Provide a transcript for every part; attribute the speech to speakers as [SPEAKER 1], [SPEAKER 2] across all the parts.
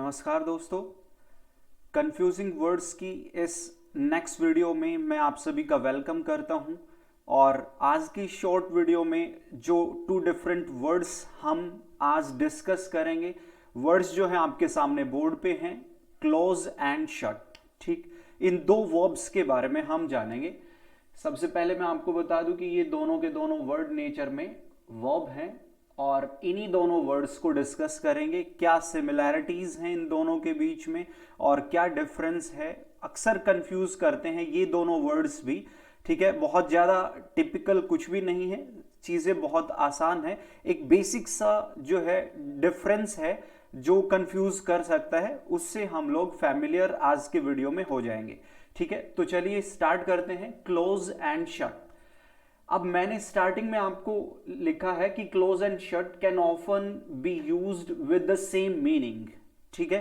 [SPEAKER 1] नमस्कार दोस्तों, confusing words की इस नेक्स्ट वीडियो में मैं आप सभी का वेलकम करता हूं। और आज की शॉर्ट वीडियो में जो टू डिफरेंट वर्ड्स हम आज डिस्कस करेंगे, वर्ड्स जो हैं आपके सामने बोर्ड पे हैं, क्लोज एंड शट। ठीक, इन दो वर्ब्स के बारे में हम जानेंगे। सबसे पहले मैं आपको बता दूं कि ये दोनों के दोनों वर्ड नेचर में वर्ब हैं और इन्हीं दोनों वर्ड्स को डिस्कस करेंगे। क्या सिमिलैरिटीज हैं इन दोनों के बीच में और क्या डिफरेंस है। अक्सर कंफ्यूज करते हैं ये दोनों वर्ड्स भी। ठीक है, बहुत ज़्यादा टिपिकल कुछ भी नहीं है, चीज़ें बहुत आसान है। एक बेसिक सा जो है डिफरेंस है जो कंफ्यूज कर सकता है, उससे हम लोग फैमिलियर आज के वीडियो में हो जाएंगे। ठीक है, तो चलिए स्टार्ट करते हैं। Close and shut. अब मैंने स्टार्टिंग में आपको लिखा है कि close and shut can often be used with the same meaning. ठीक है,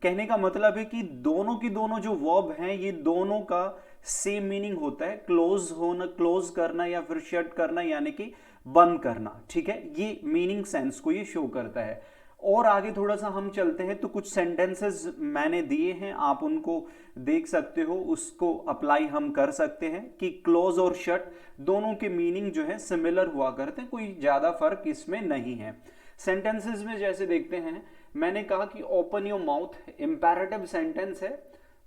[SPEAKER 1] कहने का मतलब है कि दोनों की दोनों जो वर्ब हैं ये दोनों का सेम मीनिंग होता है। क्लोज होना, क्लोज करना या फिर शट करना यानी कि बंद करना। ठीक है, ये मीनिंग सेंस को ये शो करता है। और आगे थोड़ा सा हम चलते हैं तो कुछ सेंटेंसेस मैंने दिए हैं, आप उनको देख सकते हो, उसको अप्लाई हम कर सकते हैं कि क्लोज और शट दोनों के मीनिंग जो है सिमिलर हुआ करते हैं, कोई ज्यादा फर्क इसमें नहीं है। सेंटेंसेस में जैसे देखते हैं, मैंने कहा कि open your mouth, imperative sentence है,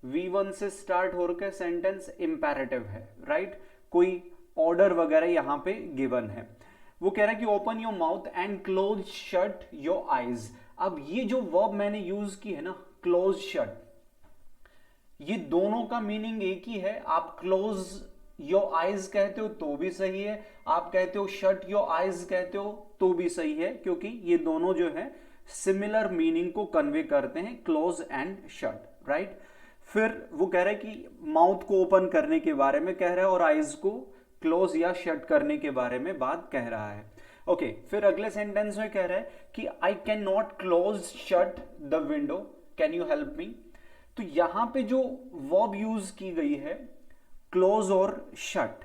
[SPEAKER 1] V1 से स्टार्ट होकर सेंटेंस इंपैरेटिव है, राइट। कोई ऑर्डर वगैरह यहां पे गिवन है। वो कह रहा है कि open your mouth and close shut your eyes. अब ये जो वर्ब मैंने यूज की है ना, क्लोज शट, ये दोनों का मीनिंग एक ही है। आप क्लोज योर आईज कहते हो तो भी सही है, आप कहते हो शट योर आईज कहते हो तो भी सही है, क्योंकि ये दोनों जो है सिमिलर मीनिंग को कन्वे करते हैं, क्लोज एंड शट, राइट। फिर वो कह रहा है कि माउथ को ओपन करने के बारे में कह रहा है और आईज को क्लोज या शट करने के बारे में बात कह रहा है। ओके, फिर अगले सेंटेंस में कह रहा है कि I can not close shut the window, can you help me. तो यहां पे जो वर्ब यूज की गई है क्लोज और शट,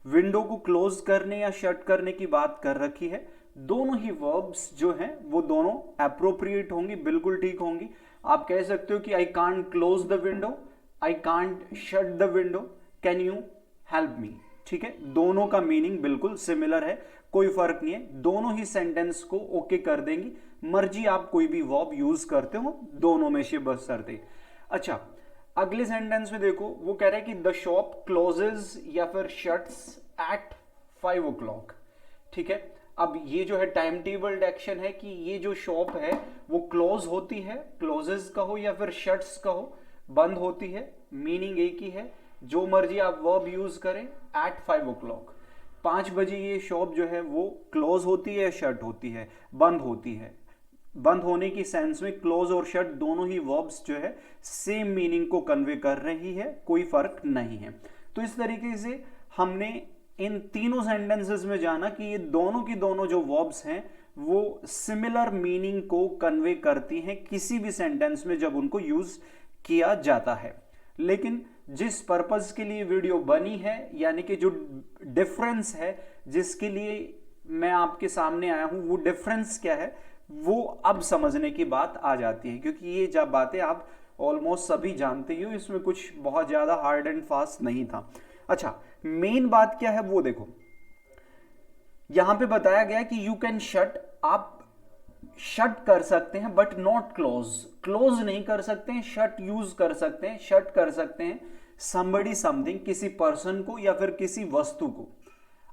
[SPEAKER 1] विंडो को क्लोज करने या शट करने की बात कर रखी है। दोनों ही वर्ब्स जो हैं वो दोनों एप्रोप्रिएट होंगी, बिल्कुल ठीक होंगी। आप कह सकते हो कि I can't close the window, I can't shut the window, can you help me. ठीक है, दोनों का मीनिंग बिल्कुल सिमिलर है, कोई फर्क नहीं है, दोनों ही सेंटेंस को ओके कर देंगी। मर्जी आप कोई भी वर्ब यूज करते हो, दोनों में से बस करते। अच्छा, अगले सेंटेंस में देखो, वो कह रहा है कि द शॉप क्लोजेज या फिर शट्स एट 5 o'clock। ठीक है, अब ये जो है टाइम टेबल्ड एक्शन है कि ये जो शॉप है वो क्लोज होती है, क्लोजेज कहो या फिर शट्स कहो, बंद होती है, मीनिंग एक ही है। जो मर्जी आप वर्ब यूज करें, एट 5 o'clock, 5 बजे ये शॉप जो है वो क्लोज होती है, शट होती है, बंद होती है। बंद होने की सेंस में क्लोज और शट दोनों ही वर्ब्स जो है सेम मीनिंग को कन्वे कर रही है, कोई फर्क नहीं है। तो इस तरीके से हमने इन तीनों सेंटेंसेस में जाना कि ये दोनों की दोनों जो वर्ब्स हैं वो सिमिलर मीनिंग को कन्वे करती हैं किसी भी सेंटेंस में जब उनको यूज किया जाता है। लेकिन जिस पर्पस के लिए वीडियो बनी है, यानी कि जो डिफरेंस है जिसके लिए मैं आपके सामने आया हूं, वो डिफरेंस क्या है वो अब समझने की बात आ जाती है, क्योंकि ये जब बातें आप ऑलमोस्ट सभी जानते ही हो, इसमें कुछ बहुत ज्यादा हार्ड एंड फास्ट नहीं था। अच्छा, मेन बात क्या है वो देखो, यहां पे बताया गया कि यू कैन शट, आप शट कर सकते हैं बट नॉट क्लोज, क्लोज नहीं कर सकते हैं, शट यूज कर सकते हैं, शट कर सकते हैं somebody समथिंग, किसी पर्सन को या फिर किसी वस्तु को।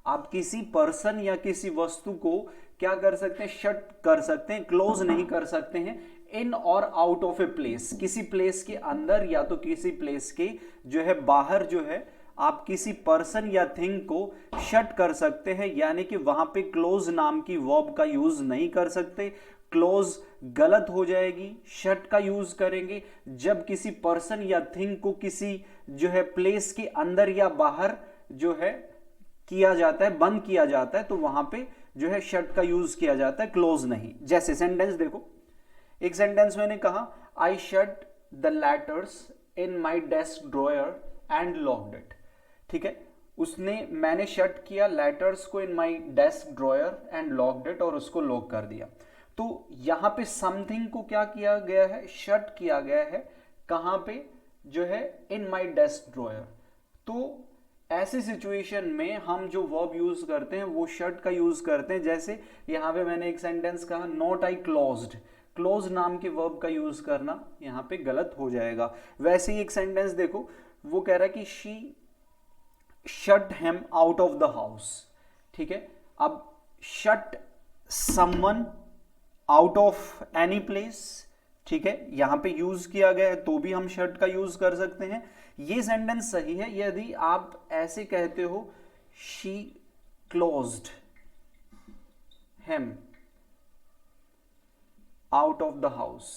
[SPEAKER 1] आप किसी पर्सन या किसी वस्तु को क्या कर सकते हैं, शट कर सकते हैं, क्लोज नहीं कर सकते हैं। इन और आउट ऑफ ए प्लेस, किसी प्लेस के अंदर या तो किसी प्लेस के जो है बाहर जो है आप किसी पर्सन या थिंग को शट कर सकते हैं, यानी कि वहां पे क्लोज नाम की वर्ब का यूज नहीं कर सकते। क्लोज गलत हो जाएगी, शट का यूज करेंगे जब किसी पर्सन या थिंग को किसी जो है प्लेस के अंदर या बाहर जो है किया जाता है, बंद किया जाता है, तो वहां पे जो है शट का यूज किया जाता है, क्लोज नहीं। जैसे सेंटेंस देखो, एक सेंटेंस मैंने कहा I shut the letters in my desk drawer and locked it. ठीक है, मैंने शट किया लेटर्स को in my desk drawer and locked it, और उसको लॉक कर दिया। तो यहां पे समथिंग को क्या किया गया है, शट किया गया है, कहां पे, जो है इन माई डेस्क ड्रॉयर। तो ऐसी सिचुएशन में हम जो वर्ब यूज करते हैं वो शट का यूज करते हैं। जैसे यहां पे मैंने एक सेंटेंस कहा नॉट आई क्लोज्ड, क्लोज नाम के वर्ब का यूज करना यहां पे गलत हो जाएगा। वैसे ही एक सेंटेंस देखो, वो कह रहा है कि she shut him out of the house. ठीक है, अब shut someone out of any place, ठीक है, यहां पे यूज किया गया है तो भी हम शट का यूज कर सकते हैं। ये सेंटेंस सही है यदि आप ऐसे कहते हो she closed him out of the house,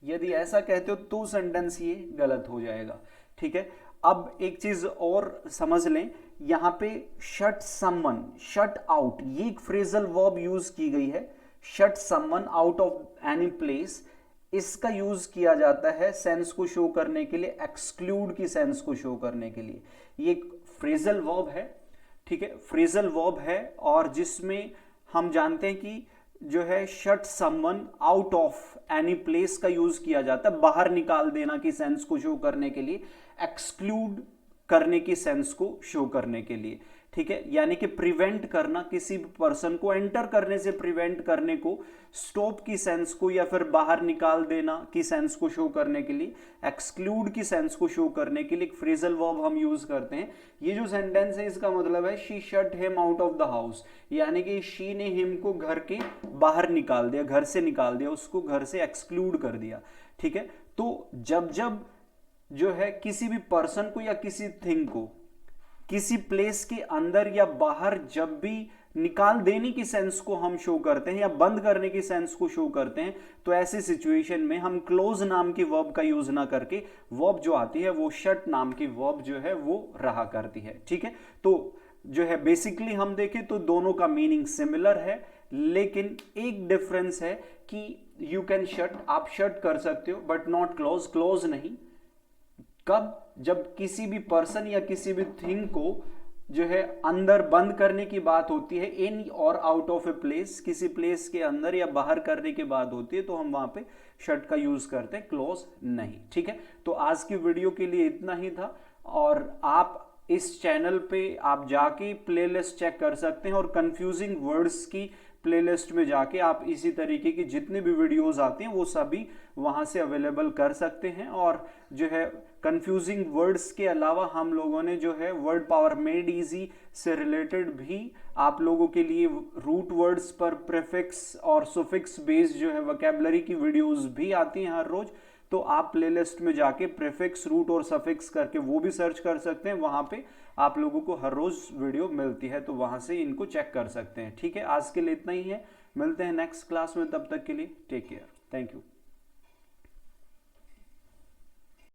[SPEAKER 1] यदि ऐसा कहते हो तो सेंटेंस ये गलत हो जाएगा। ठीक है, अब एक चीज और समझ लें, यहां पे शट समवन, शट आउट, ये एक फ्रेजल वर्ब यूज की गई है। Shut someone out of any place, इसका यूज किया जाता है सेंस को शो करने के लिए, एक्सक्लूड की सेंस को शो करने के लिए। ये एक फ्रेजल वर्ब है, ठीक है, फ्रेजल वर्ब है, और जिसमें हम जानते हैं कि जो है shut someone out of any place का यूज किया जाता है बाहर निकाल देना की सेंस को शो करने के लिए, एक्सक्लूड करने की सेंस को शो करने के लिए। ठीक है, यानी कि प्रिवेंट करना, किसी भी पर्सन को एंटर करने से प्रिवेंट करने को, स्टॉप की सेंस को या फिर बाहर निकाल देना की सेंस को शो करने के लिए, एक्सक्लूड की सेंस को शो करने के लिए एक फ्रेजल वर्ब हम यूज करते हैं। ये जो सेंटेंस है इसका मतलब है she shut him out of the house, यानी कि शी ने हिम को घर के बाहर निकाल दिया, घर से निकाल दिया, उसको घर से एक्सक्लूड कर दिया। ठीक है, तो जब जब जो है किसी भी पर्सन को या किसी थिंग को किसी प्लेस के अंदर या बाहर जब भी निकाल देने की सेंस को हम शो करते हैं या बंद करने की सेंस को शो करते हैं, तो ऐसी सिचुएशन में हम क्लोज नाम की वर्ब का यूज ना करके वर्ब जो आती है वो शट नाम की वर्ब जो है वो रहा करती है। ठीक है, तो जो है बेसिकली हम देखें तो दोनों का मीनिंग सिमिलर है, लेकिन एक डिफरेंस है कि यू कैन शट, आप शट कर सकते हो, बट नॉट क्लोज, क्लोज नहीं। कब, जब किसी भी पर्सन या किसी भी थिंग को जो है अंदर बंद करने की बात होती है, इन और आउट ऑफ ए प्लेस, किसी प्लेस के अंदर या बाहर करने की बात होती है, तो हम वहां पे शट का यूज करते हैं, क्लोज नहीं। ठीक है, तो आज की वीडियो के लिए इतना ही था, और आप इस चैनल पे आप जाके प्लेलिस्ट चेक कर सकते हैं, और कंफ्यूजिंग वर्ड्स की प्लेलिस्ट में जाके आप इसी तरीके की जितने भी वीडियोस आते हैं वो सभी वहां से अवेलेबल कर सकते हैं। और जो है कंफ्यूजिंग वर्ड्स के अलावा हम लोगों ने जो है वर्ड पावर मेड इजी से रिलेटेड भी आप लोगों के लिए रूट वर्ड्स पर प्रीफिक्स और सुफिक्स बेस्ड जो है वोकैबुलरी की वीडियोस भी आती हैं हर रोज। तो आप प्लेलिस्ट में जाके प्रीफिक्स, रूट और सफिक्स करके वो भी सर्च कर सकते हैं, वहां पे आप लोगों को हर रोज वीडियो मिलती है, तो वहां से इनको चेक कर सकते हैं। ठीक है, आज के लिए इतना ही है, मिलते हैं नेक्स्ट क्लास में, तब तक के लिए टेक केयर, थैंक यू।